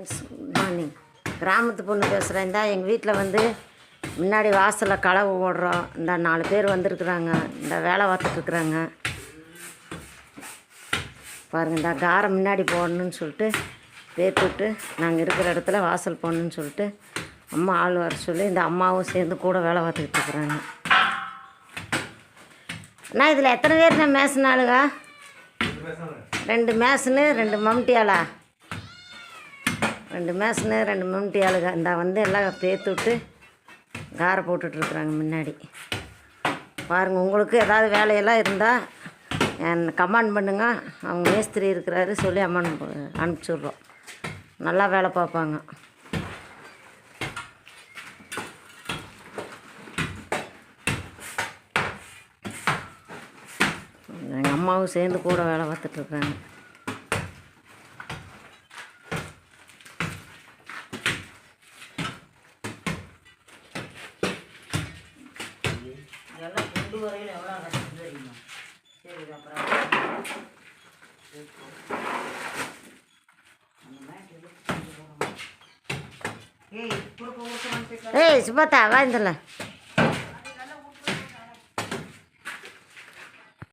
Friends, good morning. கிராமத்து பொண்ணு பேசுகிறேன். இந்த எங்கள் வீட்டில் வந்து முன்னாடி வாசலில் களவு ஓடுறோம். இந்த 4 பேர் வந்திருக்குறாங்க. இந்த வேலை பார்த்துட்ருக்குறாங்க பாருங்கள். இந்த காரம் முன்னாடி போடணுன்னு சொல்லிட்டு பேத்துட்டு நாங்கள் இருக்கிற இடத்துல வாசல் போடணுன்னு சொல்லிட்டு அம்மா ஆள் வர சொல்லி இந்த அம்மாவும் சேர்ந்து கூட வேலை பார்த்துக்கிட்டு இருக்கிறாங்க. அண்ணா, இதில் எத்தனை பேர் நான் மேசனாளுங்க? 2 மேசனு 2 மம்டியாளா? 2 மேசனு 2 மம்டியாளுங்க. இந்த வந்து எல்லாம் பேத்து விட்டு காரை போட்டுட்ருக்குறாங்க முன்னாடி பாருங்கள். உங்களுக்கு ஏதாவது வேலையெல்லாம் இருந்தால் கமெண்ட் பண்ணுங்க. அவங்க மேஸ்திரி இருக்கிறாரு சொல்லி அனுப்பிச்சுட்றோம். நல்லா வேலை பார்ப்பாங்க. எங்கள் அம்மாவும் சேர்ந்து கூட வேலை பார்த்துட்ருக்குறாங்க. இதெல்லாம் கொண்டு வரையில் எவ்வளோ கஷ்டம் தெரியுமா? சரி, அப்புறம் ஏய் சுபத்தா வாய்ந்தல